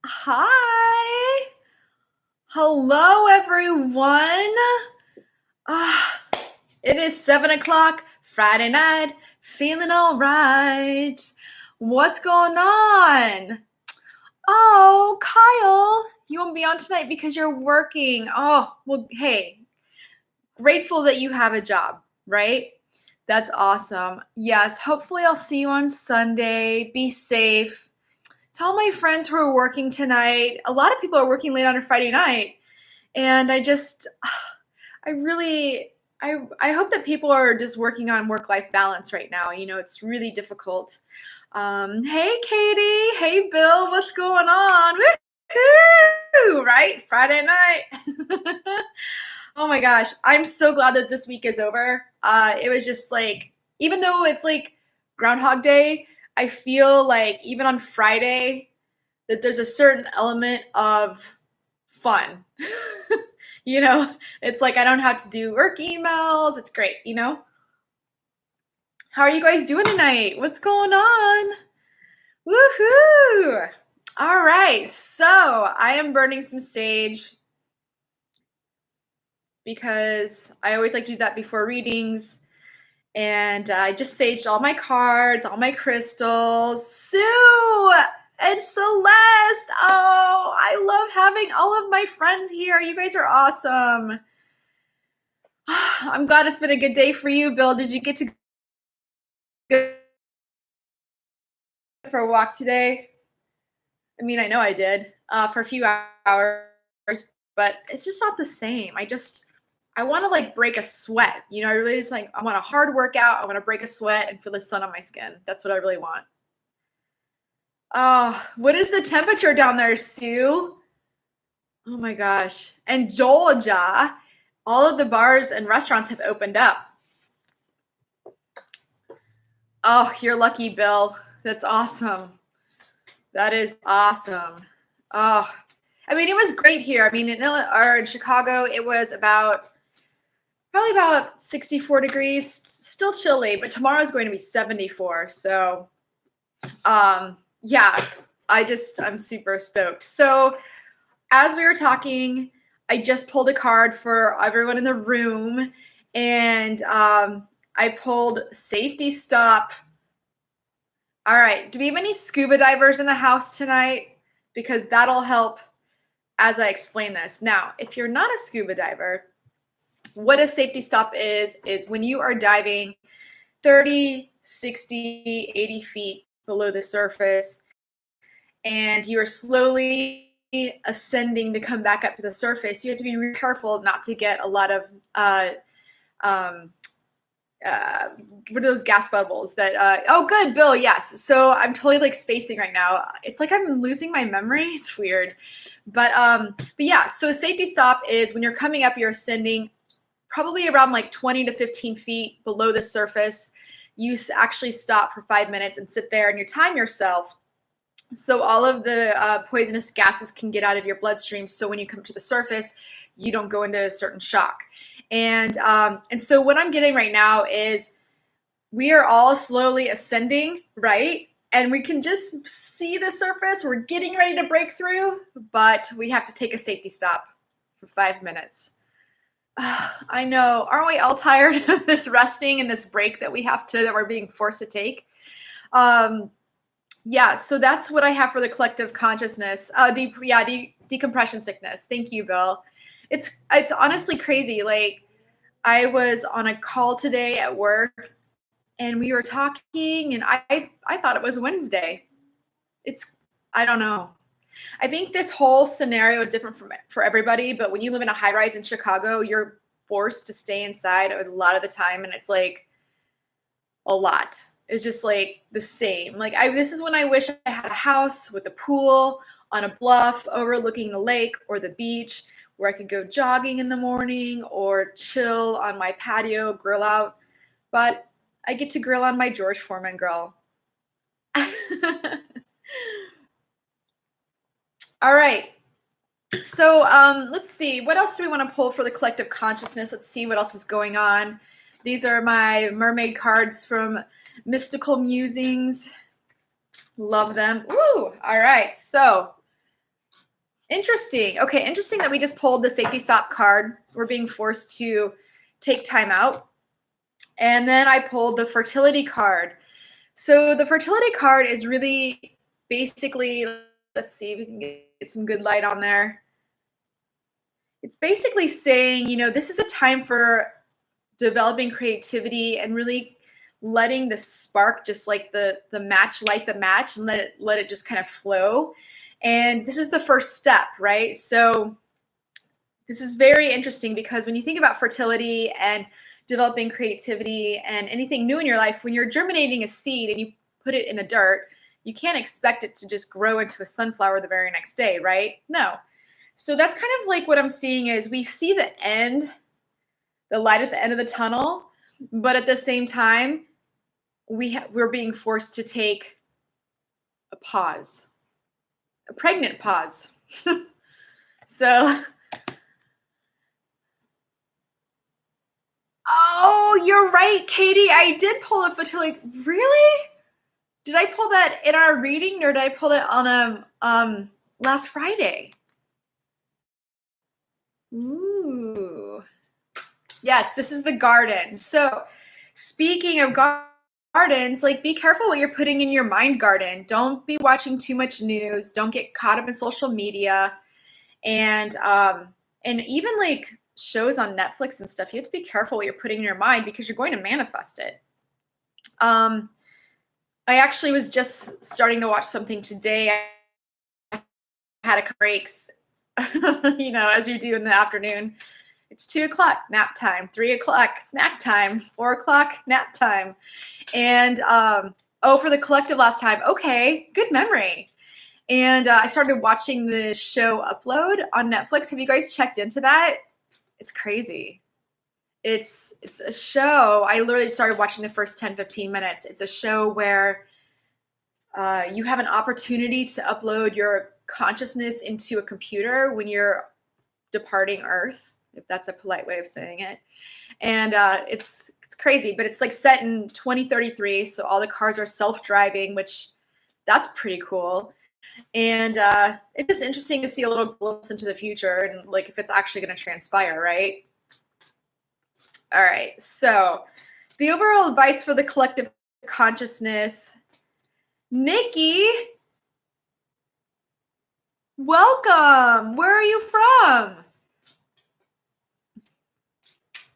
Hi. Hello, everyone. Ah, it is 7 o'clock Friday night. Feeling all right. What's going on? Oh, Kyle, you won't be on tonight because you're working. Oh, well, hey, grateful that you have a job, right? That's awesome. Yes, hopefully I'll see you on Sunday. Be safe. Tell my friends who are working tonight. A lot of people are working late on a Friday night. And I really, I hope that people are just working on work-life balance right now. You know, it's really difficult. Hey, Katie. Hey, Bill. What's going on? Woo-hoo! Right? Friday night. Oh my gosh. I'm so glad that this week is over. It was just like, even though it's like Groundhog Day, I feel like even on Friday that there's a certain element of fun. You know, it's like I don't have to do work emails. It's great, you know? How are you guys doing tonight? What's going on? Woohoo! All right, so I am burning some sage because I always like to do that before readings. And I just saged all my cards, all my crystals. Sue and Celeste. Oh, I love having all of my friends here. You guys are awesome. I'm glad it's been a good day for you, Bill. Did you get to go for a walk today? I mean, I know I did for a few hours, but it's just not the same. I want to like break a sweat. You know, I really just like, I want a hard workout. I want to break a sweat and feel the sun on my skin. That's what I really want. Oh, what is the temperature down there, Sue? Oh my gosh. And Georgia, all of the bars and restaurants have opened up. Oh, you're lucky, Bill. That's awesome. That is awesome. Oh, I mean, it was great here. I mean, in Chicago, it was probably about 64 degrees, still chilly, but tomorrow's going to be 74. So, yeah, I'm super stoked. So, as we were talking, I just pulled a card for everyone in the room, and I pulled safety stop. All right, do we have any scuba divers in the house tonight? Because that'll help as I explain this. Now, if you're not a scuba diver, what a safety stop is when you are diving 30, 60, 80 feet below the surface and you are slowly ascending to come back up to the surface, you have to be really careful not to get a lot of what are those gas bubbles that oh good, Bill, yes. So I'm totally like spacing right now. It's like I'm losing my memory. It's weird. But yeah, so a safety stop is when you're coming up, you're ascending probably around like 20 to 15 feet below the surface. You actually stop for 5 minutes and sit there and you time yourself so all of the poisonous gases can get out of your bloodstream. So when you come to the surface, you don't go into a certain shock. And so what I'm getting right now is we are all slowly ascending, right? And we can just see the surface. We're getting ready to break through, but we have to take a safety stop for 5 minutes. I know. Aren't we all tired of this resting and this break that we're being forced to take? Yeah, so that's what I have for the collective consciousness. Decompression sickness. Thank you, Bill. It's honestly crazy. Like I was on a call today at work and we were talking and I thought it was Wednesday. I don't know. I think this whole scenario is different for everybody, but when you live in a high rise in Chicago, you're forced to stay inside a lot of the time and it's like a lot. It's just like the same. Like this is when I wish I had a house with a pool on a bluff overlooking the lake or the beach where I could go jogging in the morning or chill on my patio, grill out. But I get to grill on my George Foreman grill. All right. So let's see. What else do we want to pull for the collective consciousness? Let's see what else is going on. These are my mermaid cards from Mystical Musings. Love them. Woo! All right, so interesting. Okay, interesting that we just pulled the safety stop card. We're being forced to take time out. And then I pulled the fertility card. So the fertility card is really basically, let's see if we can get some good light on there. It's basically saying, you know, this is a time for developing creativity and really letting the spark, just like the match, light the match, and let it just kind of flow. And this is the first step, right? So this is very interesting because when you think about fertility and developing creativity and anything new in your life, when you're germinating a seed and you put it in the dirt, you can't expect it to just grow into a sunflower the very next day, right? No. So that's kind of like what I'm seeing is we see the end, the light at the end of the tunnel, but at the same time, we're being forced to take a pause, a pregnant pause. So, oh, you're right, Katie. I did pull a fertility. Really? Did I pull that in our reading, or did I pull it on last Friday? Ooh. Yes, this is the garden. So, speaking of gardens, like be careful what you're putting in your mind garden. Don't be watching too much news. Don't get caught up in social media, and even like shows on Netflix and stuff. You have to be careful what you're putting in your mind because you're going to manifest it. I actually was just starting to watch something today. I had a breaks, you know, as you do in the afternoon. It's 2 o'clock, nap time, 3 o'clock, snack time, 4 o'clock, nap time. And, for the collective last time. Okay, good memory. And I started watching the show Upload on Netflix. Have you guys checked into that? It's crazy. It's a show. I literally started watching the first 10, 15 minutes. It's a show where you have an opportunity to upload your consciousness into a computer when you're departing Earth, if that's a polite way of saying it. And it's crazy, but it's like set in 2033. So all the cars are self-driving, which that's pretty cool. And it's just interesting to see a little glimpse into the future and like if it's actually going to transpire, right? All right. So the overall advice for the collective consciousness, Nikki, welcome. Where are you from?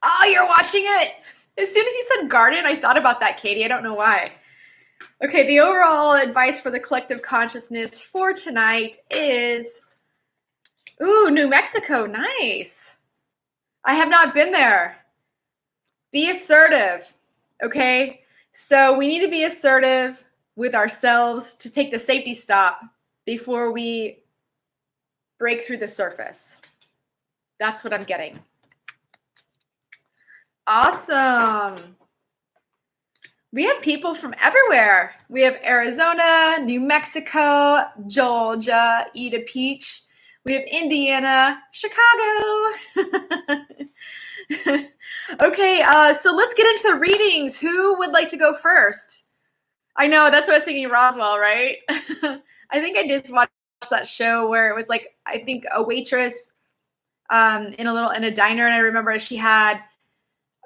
Oh, you're watching it. As soon as you said garden, I thought about that, Katie. I don't know why. Okay, the overall advice for the collective consciousness for tonight is, ooh, New Mexico, nice. I have not been there. Be assertive, okay? So we need to be assertive with ourselves to take the safety stop before we break through the surface. That's what I'm getting. Awesome. We have people from everywhere. We have Arizona, New Mexico, Georgia, Ida Peach. We have Indiana, Chicago. Okay, so let's get into the readings. Who would like to go first? I know, that's what I was thinking, Roswell, right? I think I just watched that show where it was like, I think a waitress in a diner, and I remember she had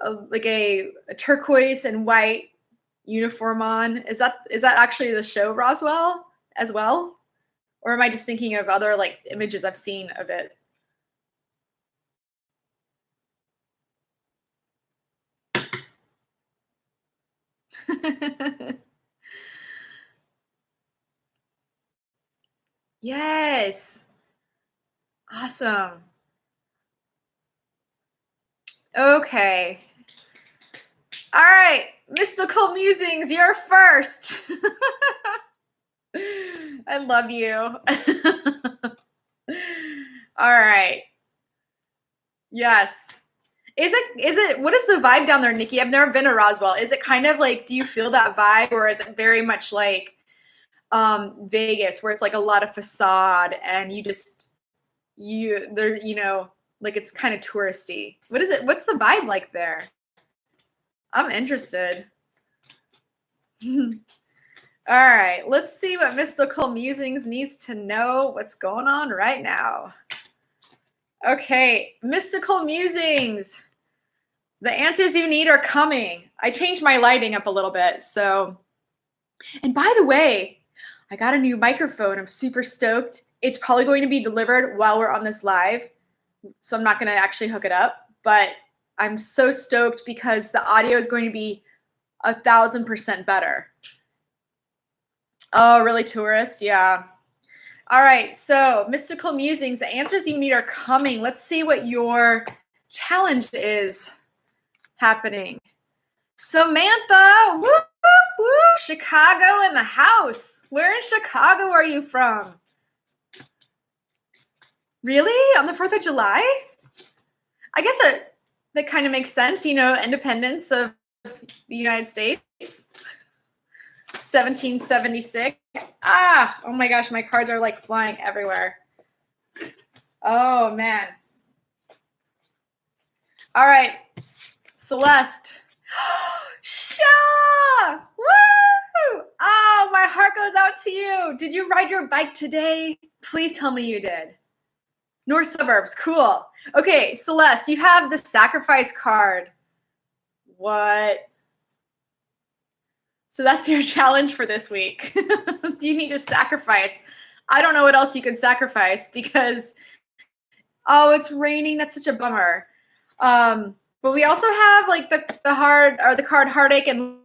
a turquoise and white uniform on. Is that actually the show Roswell as well? Or am I just thinking of other like images I've seen of it? Yes. Awesome. Okay. All right. Mystical Musings, you're first. I love you. All right. Yes. Is it what is the vibe down there, Nikki? I've never been to Roswell. Is it kind of like, do you feel that vibe, or is it very much like Vegas where it's like a lot of facade and like it's kind of touristy? What is it? What's the vibe like there? I'm interested. All right, let's see what Mystical Musings needs to know what's going on right now. Okay, Mystical Musings. The answers you need are coming. I changed my lighting up a little bit, so. And by the way, I got a new microphone. I'm super stoked. It's probably going to be delivered while we're on this live, so I'm not going to actually hook it up, but I'm so stoked because the audio is going to be 1,000% better. Oh, really, tourist? Yeah. All right, so Mystical Musings, the answers you need are coming. Let's see what your challenge is happening. Samantha, woo, woo, Chicago in the house. Where in Chicago are you from? Really? On the 4th of July? I guess that kind of makes sense, you know, independence of the United States. 1776. Ah, oh my gosh, my cards are like flying everywhere. Oh man. All right, Celeste. Sha! Woo! Oh, my heart goes out to you. Did you ride your bike today? Please tell me you did. North Suburbs, cool. Okay, Celeste, you have the sacrifice card. What? So that's your challenge for this week. You need to sacrifice. I don't know what else you can sacrifice because, oh, it's raining. That's such a bummer. But we also have like the card Heartache and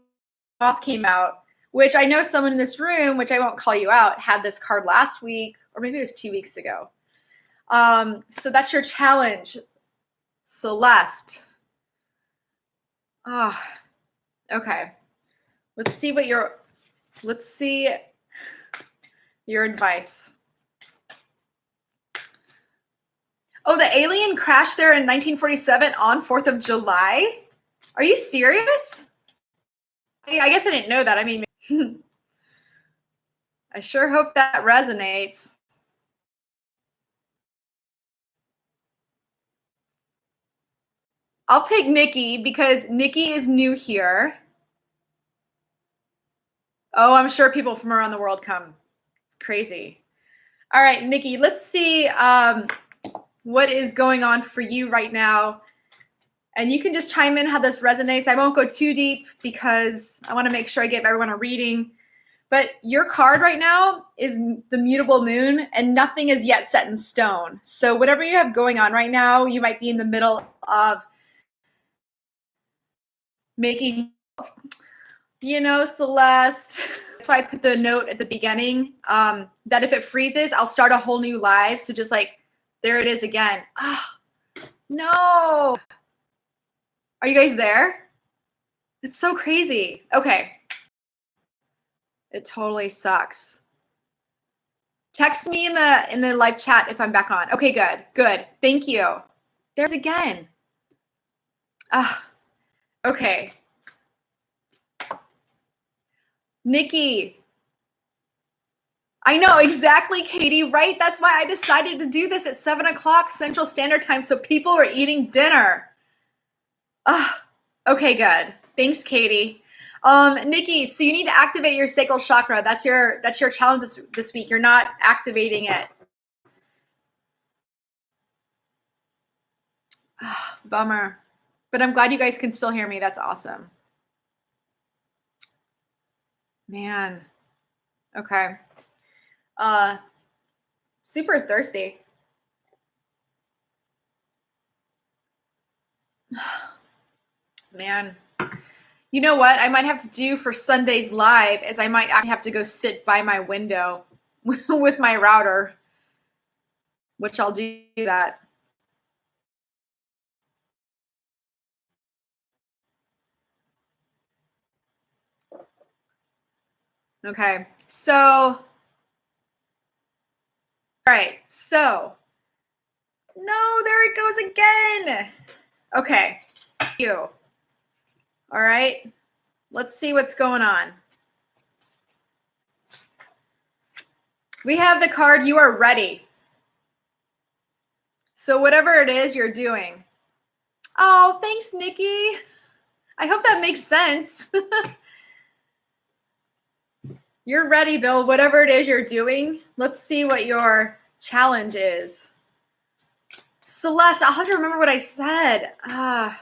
Loss came out, which I know someone in this room, which I won't call you out, had this card last week, or maybe it was 2 weeks ago. So that's your challenge, Celeste. Ah, okay. Let's see your advice. Oh, the alien crashed there in 1947 on 4th of July? Are you serious? I guess I didn't know that. I mean, I sure hope that resonates. I'll pick Nikki because Nikki is new here. Oh, I'm sure people from around the world come. It's crazy. All right, Nikki, let's see what is going on for you right now. And you can just chime in how this resonates. I won't go too deep because I want to make sure I give everyone a reading. But your card right now is the mutable moon, and nothing is yet set in stone. So whatever you have going on right now, you might be in the middle of making, you know, Celeste. That's why I put the note at the beginning that if it freezes, I'll start a whole new live. So just like, there it is again. Oh, no. Are you guys there? It's so crazy. Okay. It totally sucks. Text me in the live chat if I'm back on. Okay, good. Thank you. There's again. Okay. Nikki. I know, exactly, Katie, right? That's why I decided to do this at 7 o'clock Central Standard Time so people were eating dinner. Okay, good. Thanks, Katie. Nikki, so you need to activate your sacral chakra. That's your challenge this week. You're not activating it. Bummer. But I'm glad you guys can still hear me. That's awesome. Man. Okay. Super thirsty. Man. You know what I might have to do for Sunday's live is I might have to go sit by my window with my router, which I'll do that. Okay, so, all right, so, no, there it goes again. Okay, you. All right, let's see what's going on. We have the card, you are ready. So whatever it is you're doing. Oh, thanks, Nikki. I hope that makes sense. You're ready, Bill. Whatever it is you're doing, let's see what your challenge is. Celeste, I'll have to remember what I said. I'll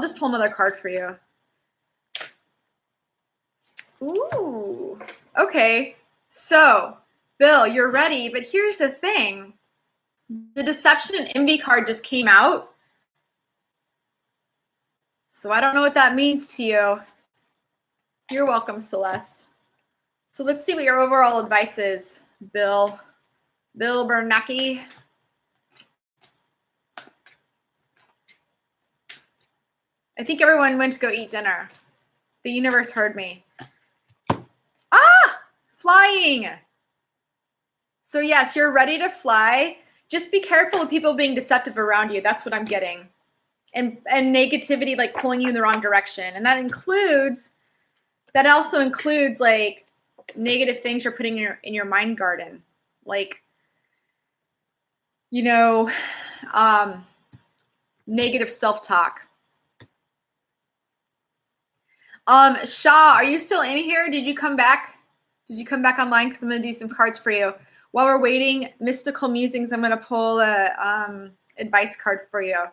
just pull another card for you. Ooh, okay. So, Bill, you're ready, but here's the thing. The Deception and Envy card just came out. So I don't know what that means to you. You're welcome, Celeste. So let's see what your overall advice is, Bill. Bill Bernacki. I think everyone went to go eat dinner. The universe heard me. Flying. So yes, you're ready to fly. Just be careful of people being deceptive around you. That's what I'm getting. And negativity like pulling you in the wrong direction. And that also includes like negative things you're putting in your mind garden. Like, you know, negative self-talk. Shaw, are you still in here? Did you come back? Did you come back online? Because I'm going to do some cards for you. While we're waiting, Mystical Musings, I'm going to pull a advice card for you,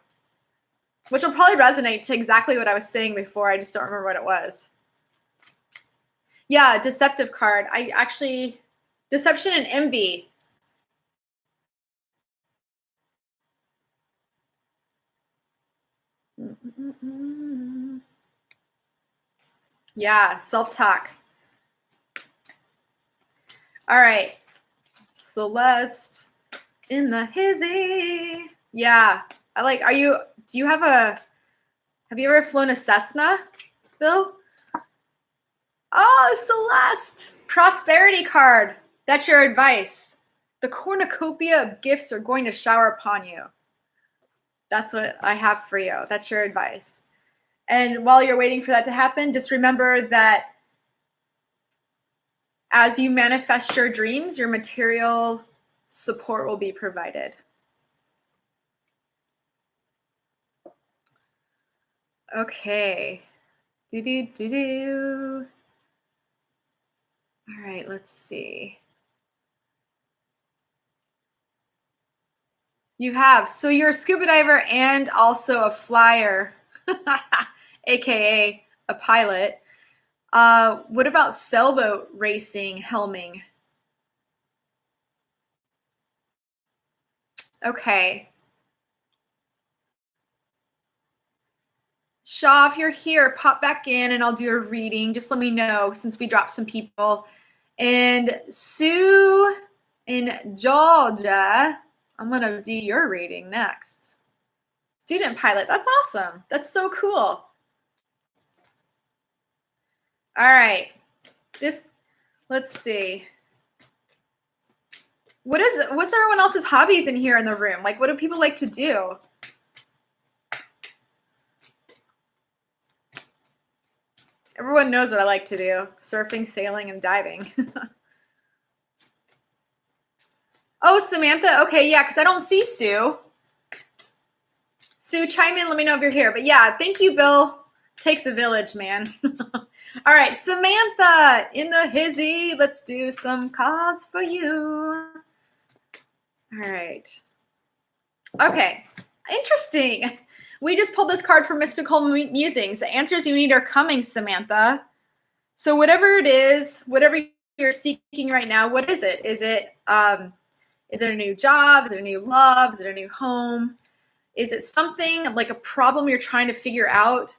which will probably resonate to exactly what I was saying before. I just don't remember what it was. Yeah, deceptive card. Deception and Envy. Yeah, self-talk. All right. Celeste in the hizzy. Yeah. Have you ever flown a Cessna, Bill? Oh, Celeste. Prosperity card. That's your advice. The cornucopia of gifts are going to shower upon you. That's what I have for you. That's your advice. And while you're waiting for that to happen, just remember that as you manifest your dreams, your material support will be provided. Okay. All right, let's see. You have. So you're a scuba diver and also a flyer, aka a pilot. What about sailboat racing, helming? Okay. Shaw, if you're here, pop back in and I'll do a reading. Just let me know since we dropped some people. And Sue in Georgia, I'm going to do your reading next. Student pilot, that's awesome. That's so cool. All right. Let's see. What's everyone else's hobbies in here in the room? Like, what do people like to do? Everyone knows what I like to do. Surfing, sailing, and diving. Oh, Samantha. Okay, yeah, because I don't see Sue. Sue, chime in. Let me know if you're here. But yeah, thank you, Bill. Takes a village, man. All right, Samantha in the hizzy. Let's do some cards for you. All right. Okay, interesting. We just pulled this card for Mystical Musings. The answers you need are coming, Samantha. So whatever it is, whatever you're seeking right now, what is it? Is it a new job? Is it a new love? Is it a new home? Is it something like a problem you're trying to figure out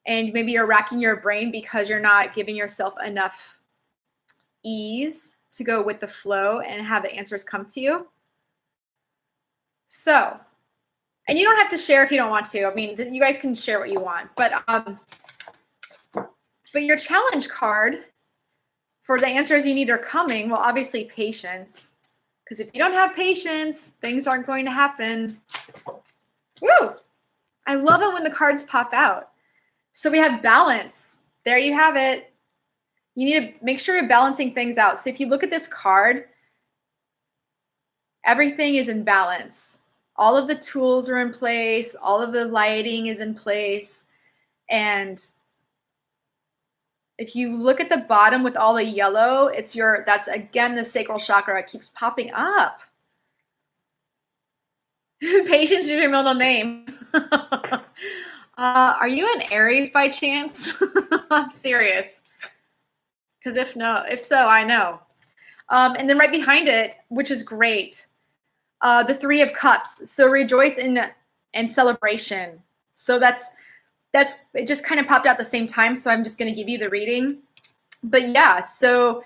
and maybe you're racking your brain because you're not giving yourself enough ease to go with the flow and have the answers come to you? So, and you don't have to share if you don't want to. I mean, you guys can share what you want. But your challenge card for the answers you need are coming. Well, obviously patience. Because if you don't have patience, things aren't going to happen. Woo! I love it when the cards pop out. So we have balance. There you have it. You need to make sure you're balancing things out. So if you look at this card, everything is in balance. All of the tools are in place. All of the lighting is in place. And if you look at the bottom with all the yellow, that's again the sacral chakra. It keeps popping up. Patience is your middle name. Are you an Aries by chance? I'm serious. Because if so, I know. And then right behind it, which is great, the Three of Cups. So rejoice in celebration. So that's it just kind of popped out at the same time. So I'm just going to give you the reading. But yeah, so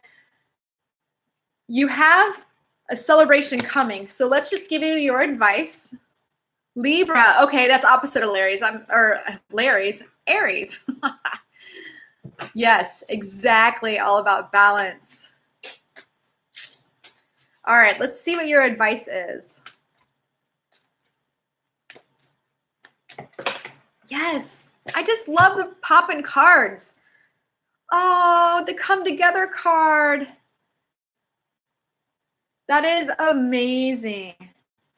you have a celebration coming. So let's just give you your advice. Libra. Okay, that's opposite of Larry's. Aries. Yes, exactly. All about balance. All right, let's see what your advice is. Yes, I just love the popping cards. Oh, the come together card. That is amazing.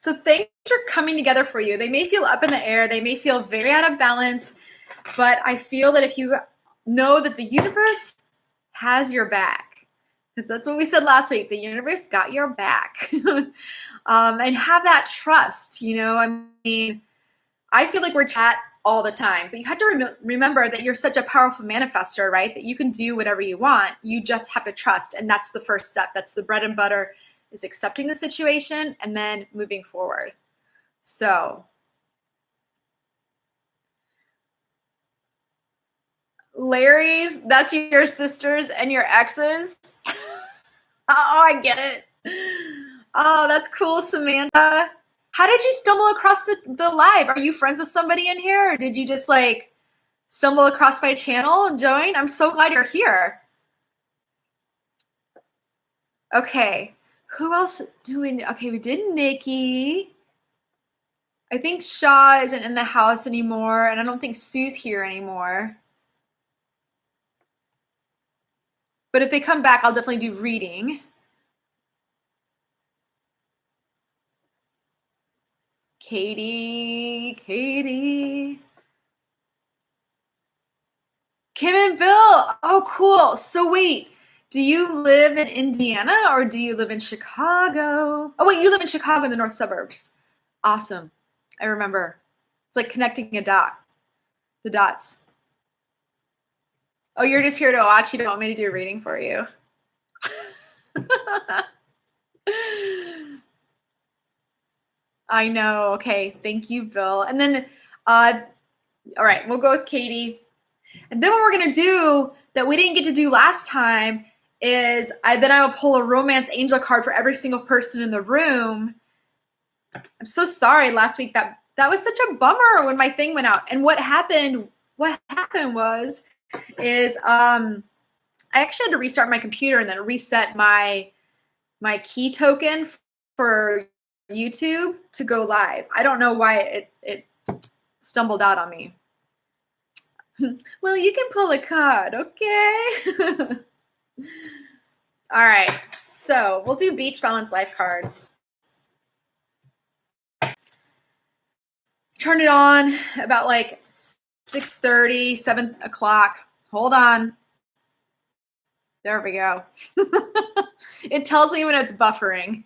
So things are coming together for you. They may feel up in the air. They may feel very out of balance, but I feel that if you know that the universe has your back, because that's what we said last week, the universe got your back, and have that trust. I mean, I feel like we're chat all the time, but you have to remember that you're such a powerful manifester, right? That you can do whatever you want. You just have to trust. And that's the first step. That's the bread and butter, is accepting the situation and then moving forward. So Larry's, that's your sisters and your exes. Oh, I get it. Oh, that's cool, Samantha. How did you stumble across the live? Are you friends with somebody in here, or did you just like stumble across my channel and join? I'm so glad you're here. Okay, who else doing? Okay, we did Nikki. I think Shaw isn't in the house anymore, and I don't think Sue's here anymore. But if they come back, I'll definitely do reading. Katie. Kim and Bill. Oh, cool. So wait, do you live in Indiana or do you live in Chicago? Oh, wait, you live in Chicago in the north suburbs. Awesome. I remember. It's like connecting the dots. Oh, you're just here to watch. You don't want me to do a reading for you. I know. Okay. Thank you, Bill. And then, all right, we'll go with Katie. And then what we're going to do that we didn't get to do last time is I will pull a romance angel card for every single person in the room. I'm so sorry last week. That was such a bummer when my thing went out. And what happened was I actually had to restart my computer and then reset my key token for YouTube to go live. I don't know why it stumbled out on me. Well, you can pull a card, okay? All right, so we'll do beach balance life cards. Turn it on about like 6:30, 7 o'clock. Hold on. There we go. It tells me when it's buffering.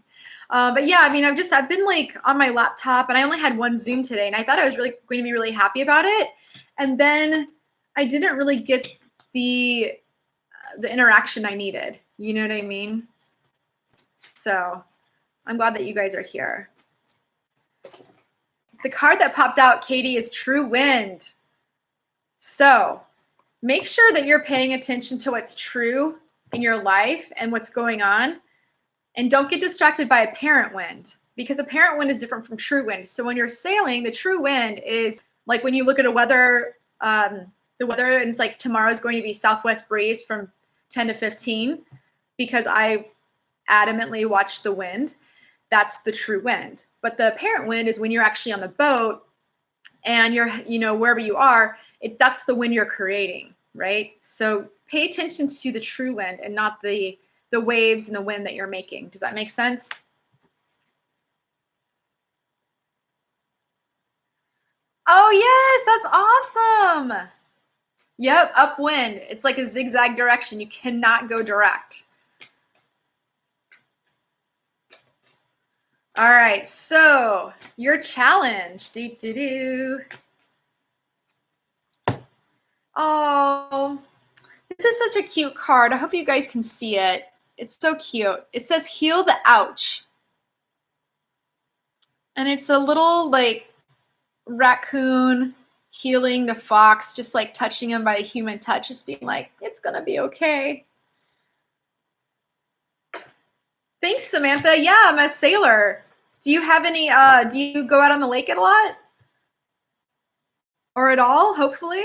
But yeah, I mean, I've been like on my laptop and I only had one Zoom today and I thought I was really going to be really happy about it. And then I didn't really get the interaction I needed. You know what I mean? So I'm glad that you guys are here. The card that popped out, Katie, is True Wind. So make sure that you're paying attention to what's true in your life and what's going on. And don't get distracted by apparent wind, because apparent wind is different from true wind. So when you're sailing, the true wind is like when you look at a weather, the weather, and it's like tomorrow's going to be southwest breeze from 10 to 15, because I adamantly watch the wind. That's the true wind. But the apparent wind is when you're actually on the boat and you're, wherever you are, that's the wind you're creating, right? So pay attention to the true wind and not the waves and the wind that you're making. Does that make sense? Oh, yes, that's awesome. Yep, upwind. It's like a zigzag direction. You cannot go direct. All right, so your challenge. Oh, this is such a cute card. I hope you guys can see it. It's so cute. It says heal the ouch. And it's a little like raccoon healing the fox, just like touching him by a human touch, just being like, it's gonna be okay. Thanks, Samantha. Yeah, I'm a sailor. Do you have any, do you go out on the lake a lot? Or at all, hopefully?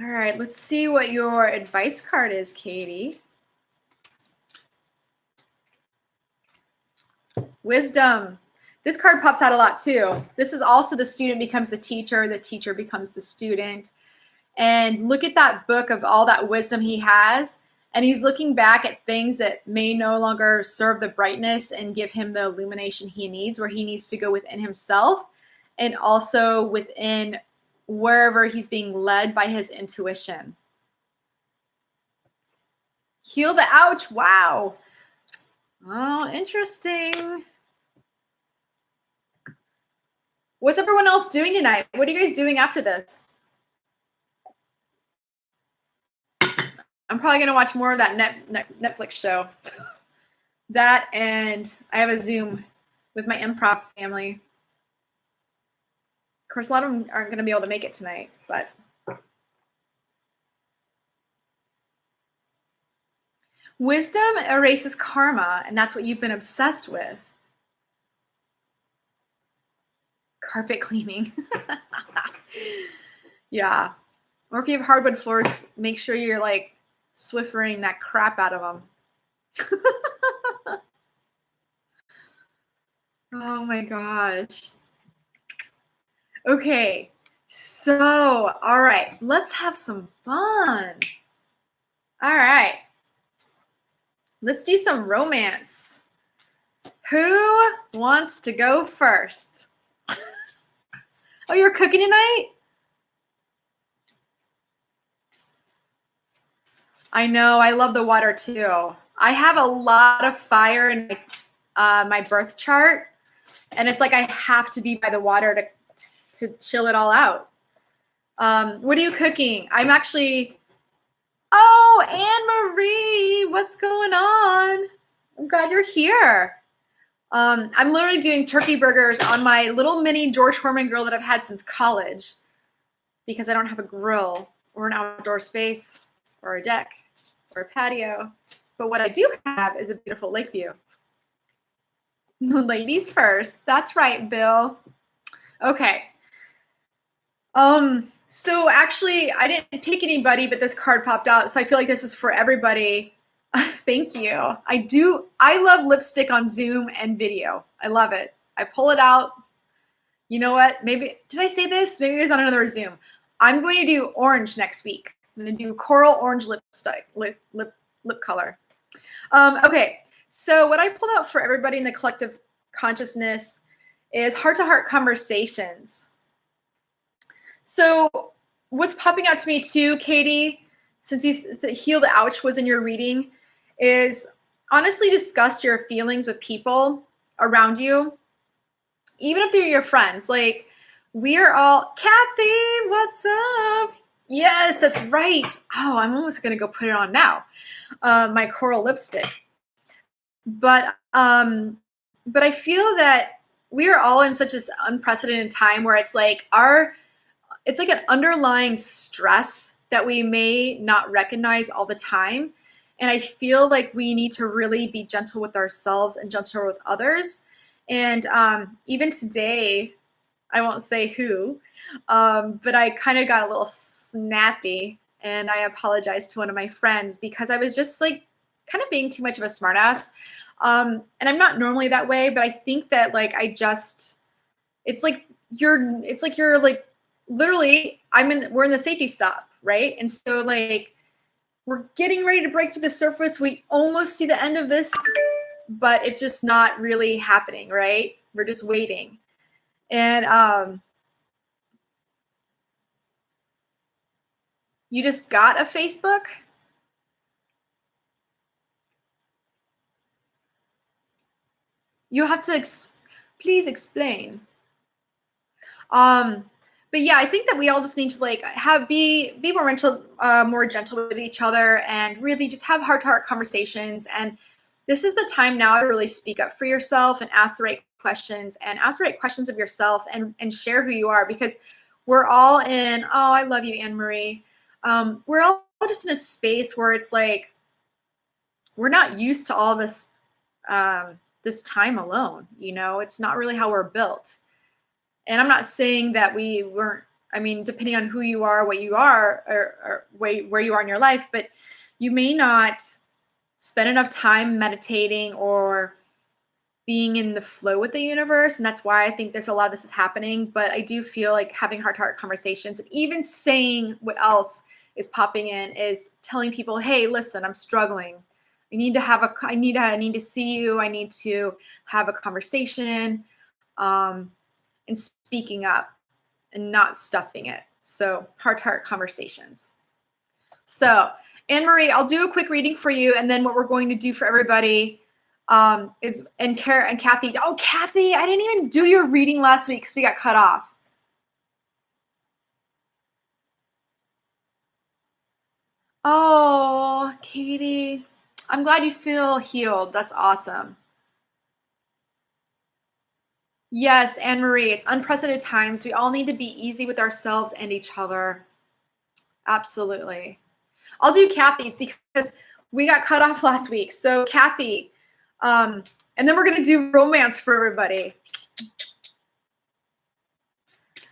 All right, let's see what your advice card is, Katie. Wisdom. This card pops out a lot too. This is also the student becomes the teacher becomes the student. And look at that book of all that wisdom he has. And he's looking back at things that may no longer serve the brightness and give him the illumination he needs, where he needs to go within himself and also within wherever he's being led by his intuition. Heal the ouch. Wow. Oh, interesting. What's everyone else doing tonight? What are you guys doing after this? I'm probably going to watch more of that Netflix show. That, and I have a Zoom with my improv family. Of course, a lot of them aren't going to be able to make it tonight, but. Wisdom erases karma, and that's what you've been obsessed with. Carpet cleaning. Yeah. Or if you have hardwood floors, make sure you're like Swiffering that crap out of them. Oh my gosh. Okay. So, all right, let's have some fun. All right. Let's do some romance. Who wants to go first? Oh, you're cooking tonight? I know. I love the water too. I have a lot of fire in my birth chart, and it's like I have to be by the water to chill it all out. What are you cooking? I'm actually. Oh, Anne Marie, what's going on? I'm glad you're here. I'm literally doing turkey burgers on my little mini George Foreman grill that I've had since college because I don't have a grill or an outdoor space or a deck or a patio. But what I do have is a beautiful lake view. Ladies first. That's right, Bill. Okay. So actually, I didn't pick anybody, but this card popped out. So I feel like this is for everybody. Thank you. I love lipstick on Zoom and video. I love it. I pull it out. You know what? Maybe, did I say this? Maybe it was on another Zoom. I'm going to do orange next week. I'm going to do coral orange lipstick, lip color. Okay. So what I pulled out for everybody in the collective consciousness is heart-to-heart conversations. So what's popping out to me too, Katie, since the heal the ouch was in your reading, is honestly discuss your feelings with people around you, even if they're your friends. Like, we are all, Kathy, what's up? Yes, that's right. Oh, I'm almost going to go put it on now. My coral lipstick. But I feel that we are all in such an unprecedented time where it's like it's like an underlying stress that we may not recognize all the time. And I feel like we need to really be gentle with ourselves and gentle with others. And even today, I won't say who, but I kind of got a little snappy, and I apologized to one of my friends because I was just like kind of being too much of a smartass. And I'm not normally that way, but I think that like it's like you're like literally we're in the safety stop, right? And so like we're getting ready to break through the surface. We almost see the end of this, but it's just not really happening, right? We're just waiting. And You just got a Facebook? You have to please explain. But yeah, I think that we all just need to like be more gentle with each other, and really just have heart-to-heart conversations. And this is the time now to really speak up for yourself and ask the right questions, and ask the right questions of yourself, and share who you are, because we're all in, oh, I love you, Anne Marie. We're all just in a space where it's like we're not used to all this this time alone. You know, it's not really how we're built. And I'm not saying that we weren't, I mean, depending on who you are, what you are, or where you are in your life, but you may not spend enough time meditating or being in the flow with the universe. And that's why I think a lot of this is happening. But I do feel like having heart-to-heart conversations, and even saying what else is popping in, is telling people, hey, listen, I'm struggling. I need to see you. I need to have a conversation. And speaking up and not stuffing it. So heart-to-heart conversations. So Anne Marie, I'll do a quick reading for you, and then what we're going to do for everybody is, and Kathy. Oh, Kathy, I didn't even do your reading last week because we got cut off. Oh, Katie, I'm glad you feel healed. That's awesome. Yes, Anne Marie, it's unprecedented times. We all need to be easy with ourselves and each other. Absolutely. I'll do Kathy's because we got cut off last week. So Kathy, and then we're going to do romance for everybody.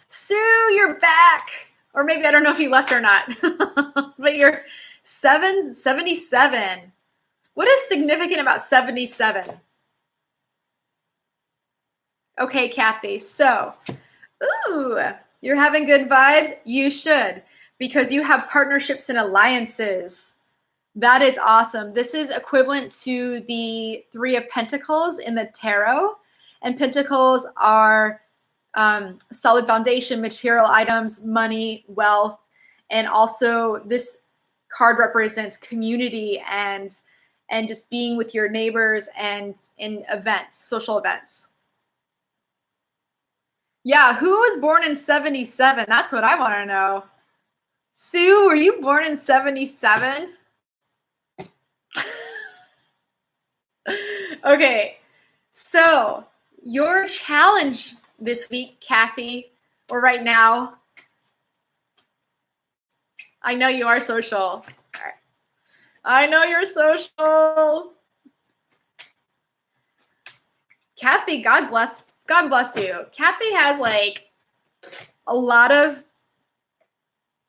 Sue, you're back. Or maybe, I don't know if you left or not, but you're 77. What is significant about 77? Okay, Kathy. So, ooh, you're having good vibes? You should, because you have partnerships and alliances. That is awesome. This is equivalent to the Three of Pentacles in the tarot. And pentacles are solid foundation, material items, money, wealth. And also this card represents community and just being with your neighbors and in events, social events. Yeah, who was born in 77? That's what I want to know. Sue, were you born in 77? Okay, so your challenge this week, Kathy, or right now, I know you are social. I know you're social. Kathy, God bless you. Kathy has like a lot of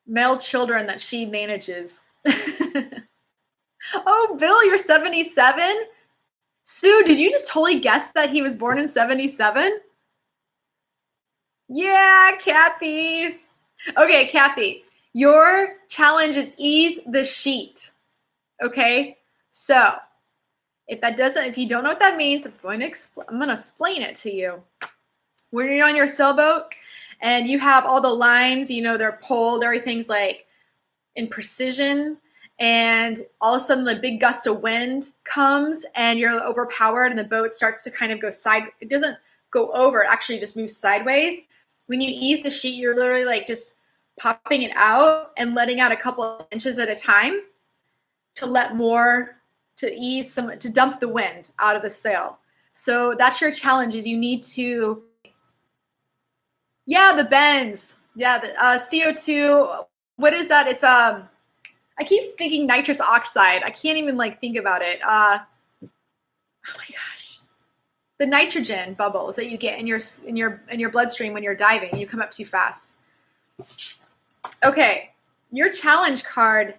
male children that she manages. Oh, Bill, you're 77? Sue, did you just totally guess that he was born in 77? Yeah, Kathy. Okay, Kathy, your challenge is ease the sheet. Okay, so if you don't know what that means, I'm going to explain it to you. When you're on your sailboat and you have all the lines, you know, they're pulled, everything's like in precision, and all of a sudden the big gust of wind comes and you're overpowered and the boat starts to kind of go it doesn't go over, it actually just moves sideways. When you ease the sheet, you're literally like just popping it out and letting out a couple of inches at a time to dump the wind out of the sail. So that's your challenge, is you need to, yeah, the bends. Yeah, the CO2, what is that? It's I keep thinking nitrous oxide. I can't even like think about it. Oh my gosh. The nitrogen bubbles that you get in your bloodstream when you're diving. You come up too fast. Okay, your challenge card,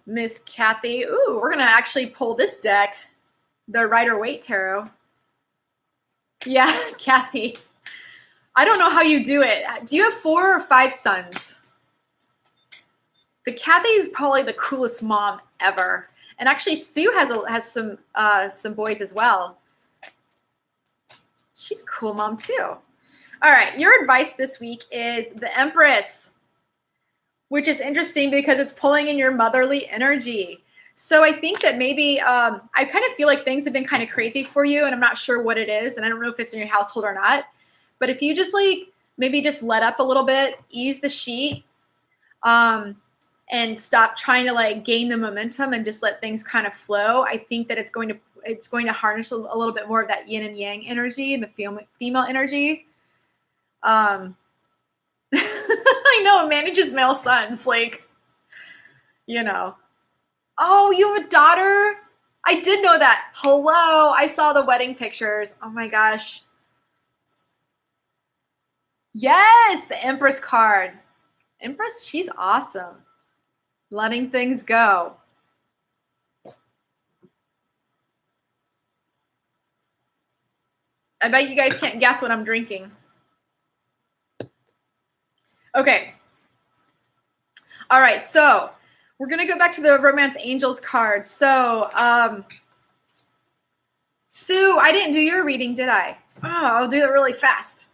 Miss Kathy. Ooh, we're gonna actually pull this deck, the Rider-Waite Tarot. Yeah, Kathy. I don't know how you do it. Do you have 4 or 5 sons? But Kathy is probably the coolest mom ever. And actually, Sue has some boys as well. She's a cool mom too. All right, your advice this week is the Empress. which is interesting because it's pulling in your motherly energy. So I think that maybe I kind of feel like things have been kind of crazy for you, and I'm not sure what it is, and I don't know if it's in your household or not. But if you just like maybe just let up a little bit, ease the sheet, and stop trying to like gain the momentum and just let things kind of flow, I think that it's going to harness a little bit more of that yin and yang energy and the female energy. I know, it manages male sons, like, you know. Oh, you have a daughter? I did know that. Hello, I saw the wedding pictures. Oh my gosh. Yes, the Empress card. Empress, she's awesome. Letting things go. I bet you guys can't guess what I'm drinking. Okay. All right, so we're going to go back to the Romance Angels card. So, Sue, I didn't do your reading, did I? Oh, I'll do it really fast.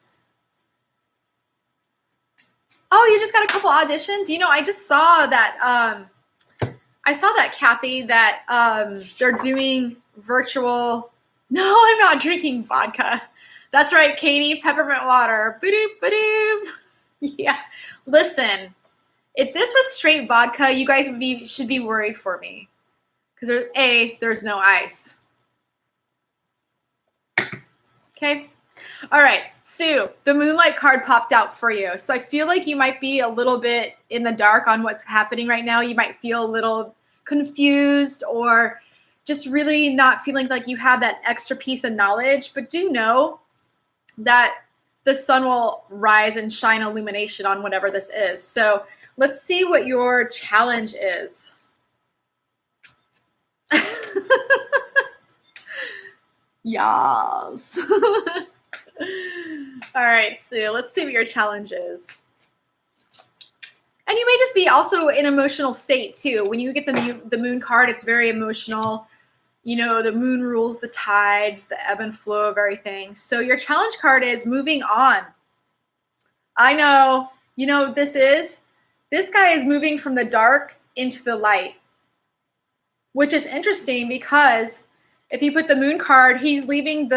Oh, you just got a couple auditions? You know, I just saw that, Kathy, that they're doing virtual. No, I'm not drinking vodka. That's right, Katie, peppermint water. Ba-doop, ba-doop. Yeah, listen. If this was straight vodka, you guys should be worried for me. Because there's no ice. Okay. All right, Sue, the Moonlight card popped out for you. So I feel like you might be a little bit in the dark on what's happening right now. You might feel a little confused or just really not feeling like you have that extra piece of knowledge. But do know that the sun will rise and shine illumination on whatever this is. So let's see what your challenge is. Yes. All right, Sue, let's see what your challenge is. And you may just be also in emotional state too. When you get the moon card, it's very emotional. You know, the moon rules the tides, the ebb and flow of everything. So your challenge card is moving on. I know, you know, this guy is moving from the dark into the light, which is interesting because if you put the moon card, he's leaving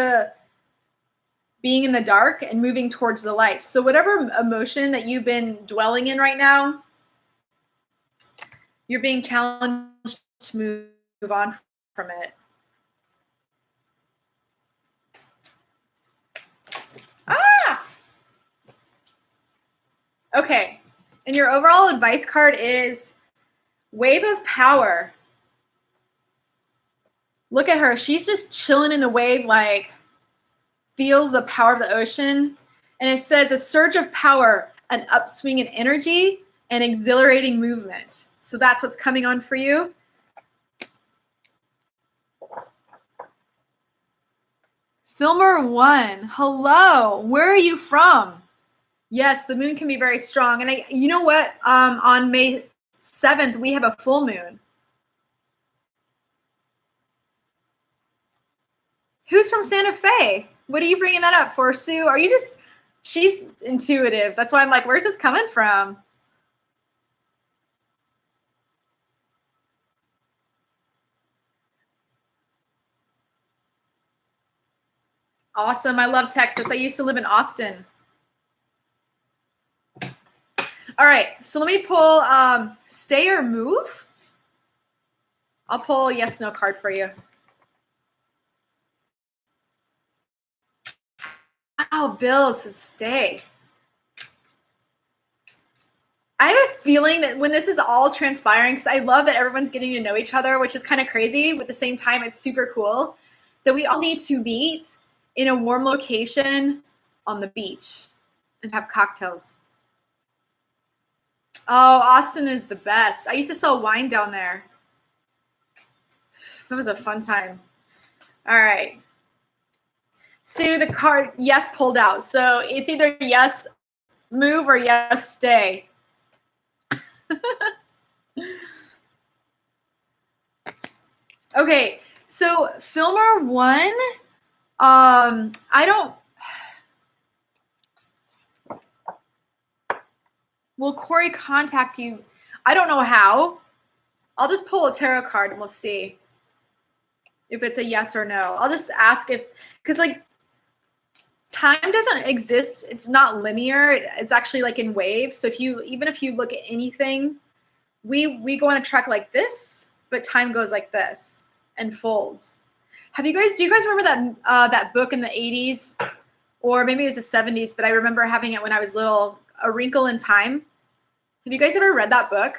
being in the dark and moving towards the light. So whatever emotion that you've been dwelling in right now, you're being challenged to move on from it. Ah! Okay. And your overall advice card is Wave of Power. Look at her. She's just chilling in the wave, like feels the power of the ocean. And it says a surge of power, an upswing in energy, and exhilarating movement. So that's what's coming on for you. Filmer 1, hello. Where are you from? Yes, the moon can be very strong. And you know what? On May 7th, we have a full moon. Who's from Santa Fe? What are you bringing that up for, Sue? Are you just, she's intuitive. That's why I'm like, where's this coming from? Awesome. I love Texas. I used to live in Austin. All right. So let me pull stay or move. I'll pull a yes, no card for you. Oh, Bill said stay. I have a feeling that when this is all transpiring, because I love that everyone's getting to know each other, which is kind of crazy, but at the same time, it's super cool, that we all need to meet in a warm location on the beach and have cocktails. Oh, Austin is the best. I used to sell wine down there. That was a fun time. All right. Sue, the card yes pulled out. So it's either yes move or yes stay. Okay, so Filmer 1, will Corey contact you? I don't know how. I'll just pull a tarot card and we'll see if it's a yes or no. I'll just ask if, because like time doesn't exist. It's not linear. It's actually like in waves. So even if you look at anything, we go on a track like this, but time goes like this and folds. Do you guys remember that book in the 80s, or maybe it was the 70s, but I remember having it when I was little, A Wrinkle in Time? Have you guys ever read that book?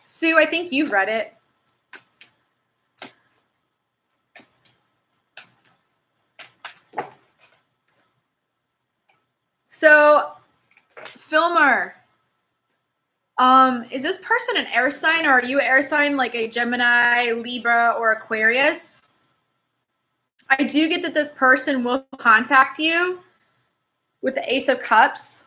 Sue, I think you've read it. So, Filmer, is this person an air sign, or are you an air sign like a Gemini, Libra, or Aquarius? I do get that this person will contact you with the Ace of Cups,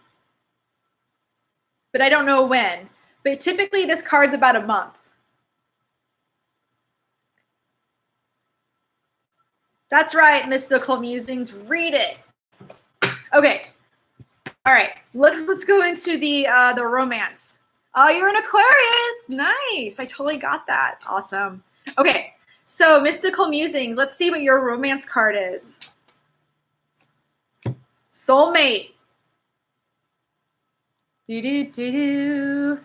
but I don't know when. But typically this card's about a month. That's right, Mystical Musings, read it. Okay, all right, let's go into the romance. Oh, you're an Aquarius, nice, I totally got that, awesome. Okay. So, Mystical Musings, let's see what your romance card is. Soulmate. Do-do-do-do.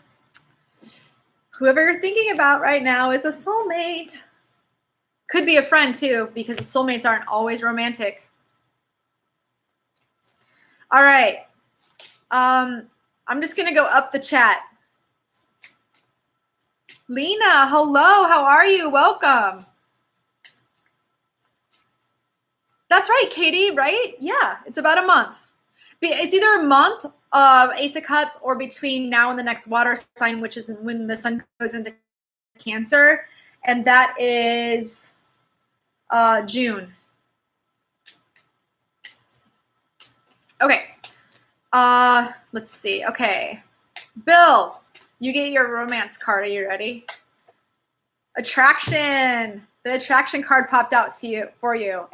Whoever you're thinking about right now is a soulmate. Could be a friend too, because soulmates aren't always romantic. All right. I'm just going to go up the chat. Lena, hello. How are you? Welcome. That's right, Katie, right? Yeah, it's about a month. It's either a month of Ace of Cups or between now and the next water sign, which is when the sun goes into Cancer, and that is June. Okay. Let's see. Okay. Bill, you get your romance card. Are you ready? Attraction. The attraction card popped out for you.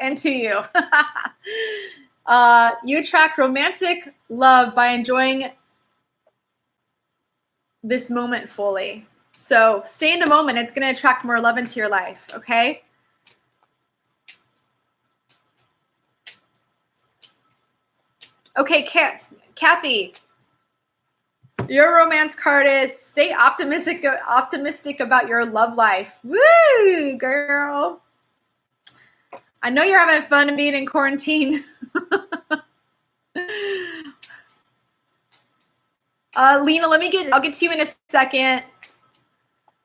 You attract romantic love by enjoying this moment fully. So stay in the moment. It's going to attract more love into your life. Okay. Okay, Kathy, your romance card is stay optimistic about your love life. Woo, girl. I know you're having fun being in quarantine. Lena, I'll get to you in a second.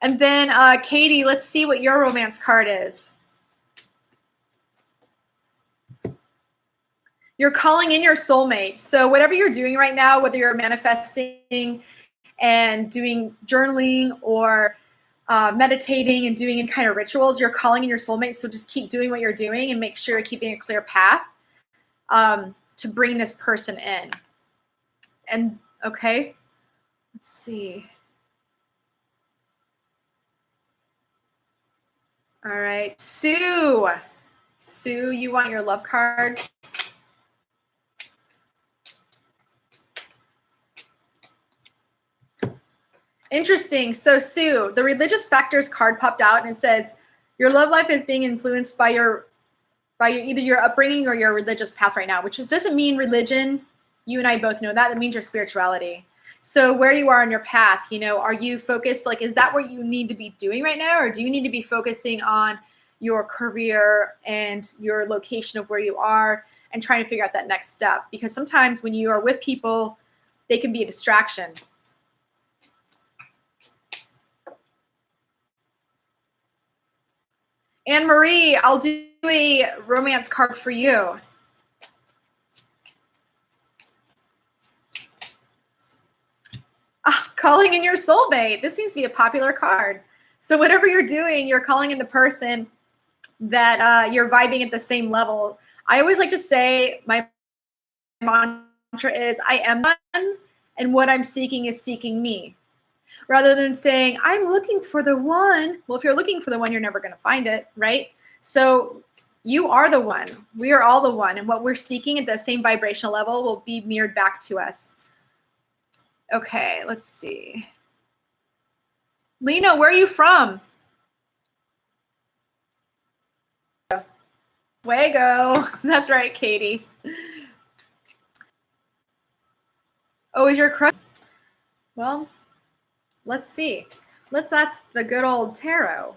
And then Katie, let's see what your romance card is. You're calling in your soulmate. So whatever you're doing right now, whether you're manifesting and doing journaling or meditating and doing any kind of rituals, you're calling in your soulmate. So just keep doing what you're doing and make sure you're keeping a clear path to bring this person in. And okay, let's see. All right, Sue, you want your love card? Interesting. So Sue, the religious factors card popped out and it says your love life is being influenced by either your upbringing or your religious path right now, which doesn't mean religion. You and I both know that. That means your spirituality. So where you are on your path, are you focused? Like, is that what you need to be doing right now? Or do you need to be focusing on your career and your location of where you are and trying to figure out that next step? Because sometimes when you are with people, they can be a distraction. Anne Marie, I'll do a romance card for you. Calling in your soulmate. This seems to be a popular card. So whatever you're doing, you're calling in the person that you're vibing at the same level. I always like to say my mantra is I am one, and what I'm seeking is seeking me. Rather than saying, I'm looking for the one. Well, if you're looking for the one, you're never going to find it, right? So you are the one. We are all the one. And what we're seeking at the same vibrational level will be mirrored back to us. Okay, let's see. Lena, where are you from? Fuego. That's right, Katie. Oh, is your crush? Well, let's see. Let's ask the good old tarot.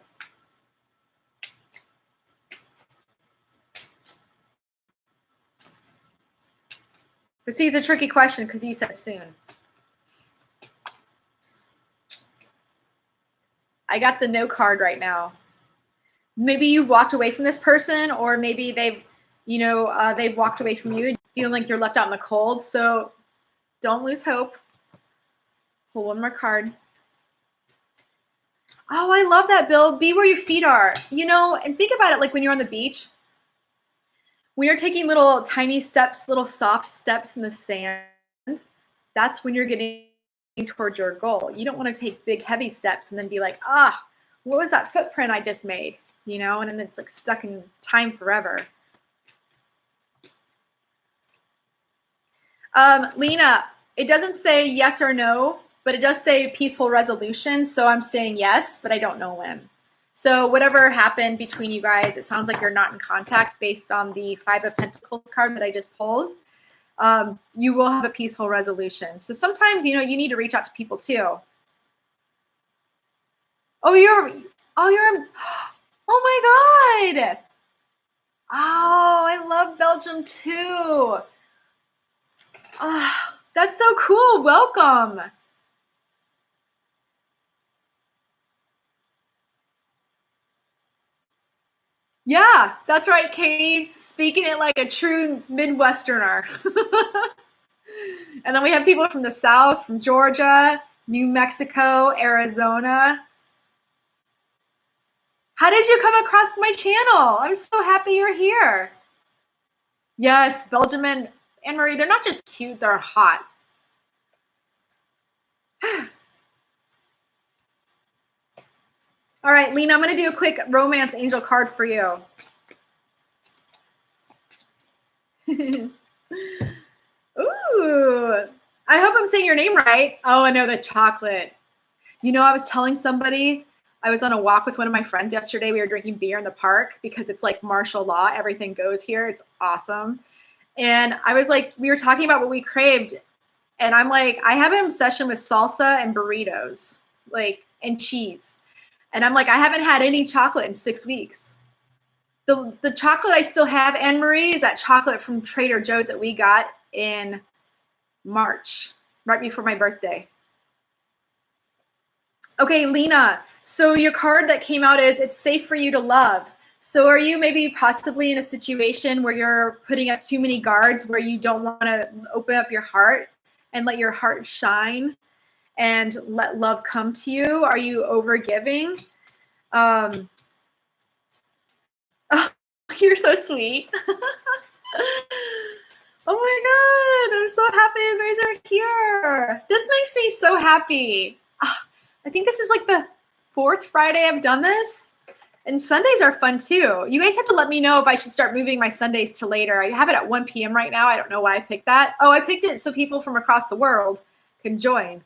But see, it's a tricky question because you said soon. I got the no card right now. Maybe you've walked away from this person, or maybe they've, they've walked away from you and feeling like you're left out in the cold. So don't lose hope. Pull one more card. Oh, I love that, Bill. Be where your feet are. And think about it like when you're on the beach. When you're taking little tiny steps, little soft steps in the sand, that's when you're getting towards your goal. You don't want to take big, heavy steps and then be like, what was that footprint I just made? And then it's like stuck in time forever. Lena, it doesn't say yes or no, but it does say peaceful resolution. So I'm saying yes, but I don't know when. So whatever happened between you guys, it sounds like you're not in contact based on the 5 of Pentacles card that I just pulled. You will have a peaceful resolution. So sometimes, you need to reach out to people too. Oh my God. Oh, I love Belgium too. Oh, that's so cool. Welcome. Yeah, that's right, Katie. Speaking it like a true Midwesterner. And then we have people from the South, from Georgia, New Mexico, Arizona. How did you come across my channel? I'm so happy you're here. Yes, Belgium and Anne-Marie, they're not just cute, they're hot. All right, Lena, I'm going to do a quick romance angel card for you. Ooh, I hope I'm saying your name right. Oh, I know, the chocolate. I was telling somebody, I was on a walk with one of my friends yesterday. We were drinking beer in the park because it's like martial law. Everything goes here. It's awesome. And I was like, we were talking about what we craved. And I'm like, I have an obsession with salsa and burritos, and cheese. And I'm like, I haven't had any chocolate in 6 weeks. The chocolate I still have, Anne-Marie, is that chocolate from Trader Joe's that we got in March, right before my birthday. Okay, Lena, so your card that came out is it's safe for you to love. So are you maybe possibly in a situation where you're putting up too many guards, where you don't want to open up your heart and let your heart shine and let love come to you? Are you overgiving? Oh, you're so sweet. Oh my God, I'm so happy you guys are here. This makes me so happy. I think this is like the 4th Friday I've done this. And Sundays are fun too. You guys have to let me know if I should start moving my Sundays to later. I have it at 1 p.m. right now. I don't know why I picked that. Oh, I picked it so people from across the world can join.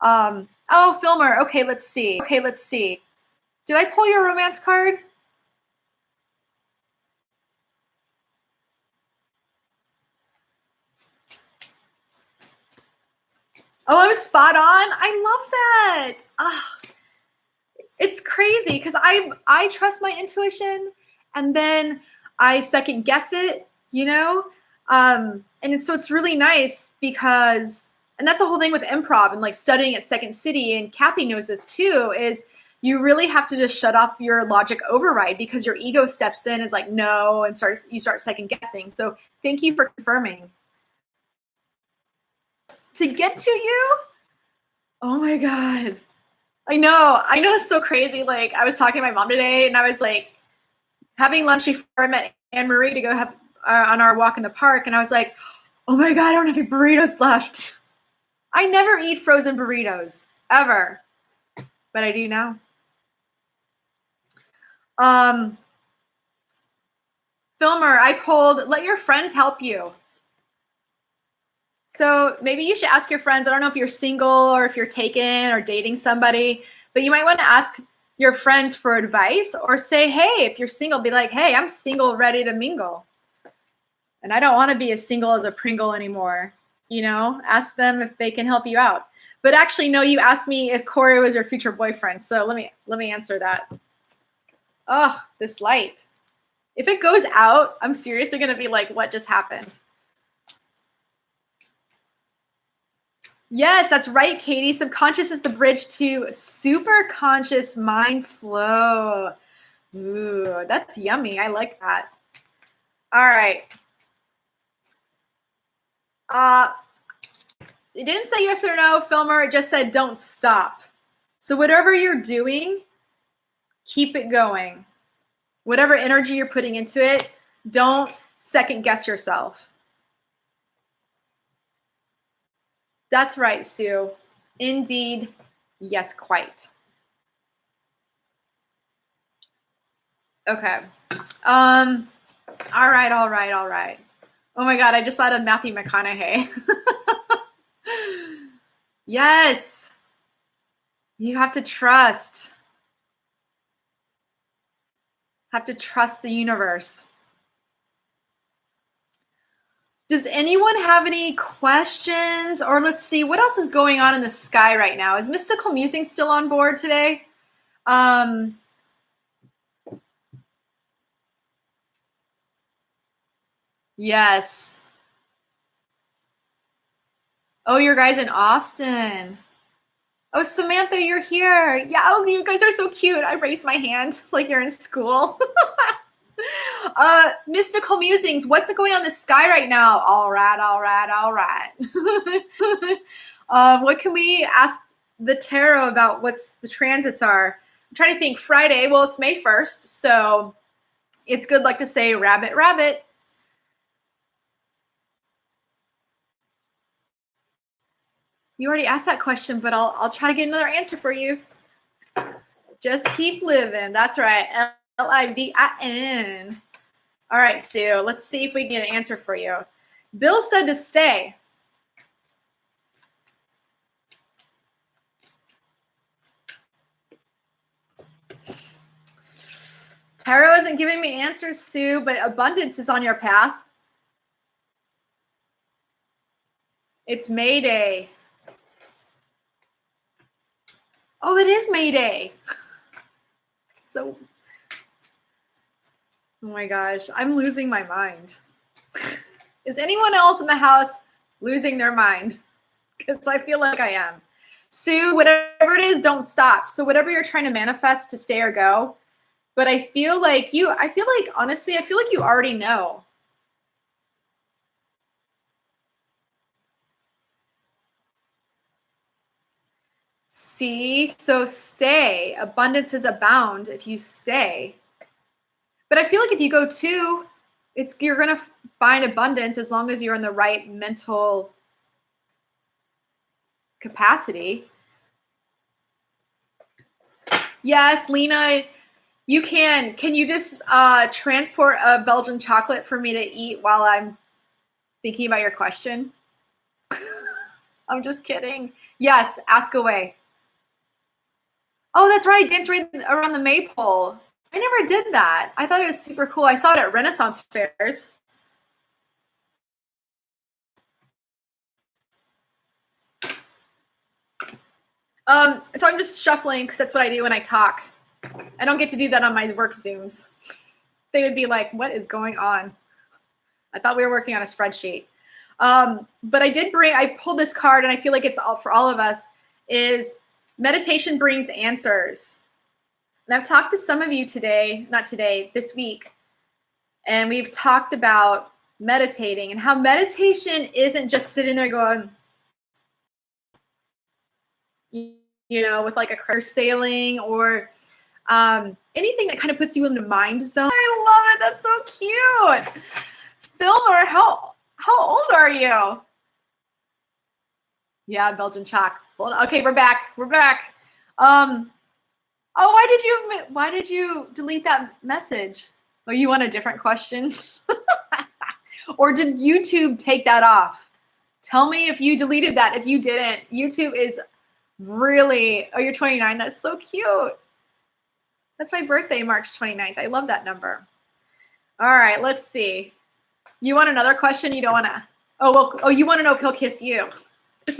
Oh, Filmer. Okay, let's see. Did I pull your romance card? Oh, I'm spot on. I love that. It's crazy because I trust my intuition, and then I second guess it, and so it's really nice because, and that's the whole thing with improv and like studying at Second City, and Kathy knows this too, is you really have to just shut off your logic override because your ego steps in, is like no, and you start second guessing. So thank you for confirming. To get to you? Oh my God. I know it's so crazy. Like I was talking to my mom today and I was like having lunch before I met Anne-Marie to go have on our walk in the park. And I was like, oh my God, I don't have any burritos left. I never eat frozen burritos ever, but I do now. Filmer, I pulled, let your friends help you. So maybe you should ask your friends. I don't know if you're single or if you're taken or dating somebody, But you might want to ask your friends for advice, or say, hey, if you're single, be like, hey, I'm single, ready to mingle. And I don't want to be as single as a Pringle anymore. You know, ask them if they can help you out. But actually, no, you asked me if Corey was your future boyfriend. So let me answer that. Oh, this light. If it goes out, I'm seriously going to be like, what just happened? Yes, that's right, Katie. Subconscious is the bridge to super conscious mind flow. Ooh, that's yummy. I like that. All right. It didn't say yes or no, Filmer. It just said don't stop. So whatever you're doing, keep it going. Whatever energy you're putting into it, don't second guess yourself. That's right, Sue. Indeed, yes, quite. Okay. All right. Oh my God, I just thought of Matthew McConaughey. Yes. You have to trust. Have to trust the universe. Does anyone have any questions? Or let's see, what else is going on in the sky right now? Is Mystical Musing still on board today? Yes. Oh, your guys in Austin. Oh, Samantha, you're here. Yeah, oh, you guys are so cute. I raised my hand like you're in school. Mystical Musings, what's going on in the sky right now? All right. What can we ask the tarot about what's the transits are? I'm trying to think. Friday, well, it's May 1st, so it's good luck to say rabbit, rabbit. You already asked that question, but I'll try to get another answer for you. Just keep living. That's right. Livin. All right, Sue. Let's see if we can get an answer for you. Bill said to stay. Tarot isn't giving me answers, Sue, but abundance is on your path. It's May Day. Oh, it is May Day. So, oh my gosh, I'm losing my mind. Is anyone else in the house losing their mind? Because I feel like I am. Sue, whatever it is, don't stop. So whatever you're trying to manifest, to stay or go. But I feel like honestly, I feel like you already know. See, so stay. Abundance is abound if you stay. But I feel like if you go too, you're going to find abundance as long as you're in the right mental capacity. Yes, Lena, you can. Can you just transport a Belgian chocolate for me to eat while I'm thinking about your question? I'm just kidding. Yes, ask away. Oh, that's right. Dance right around the maypole. I never did that. I thought it was super cool. I saw it at Renaissance fairs. So I'm just shuffling because that's what I do when I talk. I don't get to do that on my work Zooms. They would be like, what is going on? I thought we were working on a spreadsheet. But I pulled this card, and I feel like it's all for all of us, is meditation brings answers. And I've talked to some of you this week, and we've talked about meditating and how meditation isn't just sitting there going, with like a cruise sailing or anything that kind of puts you in the mind zone. I love it. That's so cute. Filmer, how old are you? Yeah, Belgian chalk. Okay, we're back. Oh, why did you delete that message? Oh, you want a different question? Or did YouTube take that off? Tell me if you deleted that. If you didn't, YouTube is Really? Oh, you're 29. That's so cute. That's my birthday, March 29th. I love that number. All right, let's see. You want another question? You don't want to? Oh, well, you want to know if he'll kiss you. This is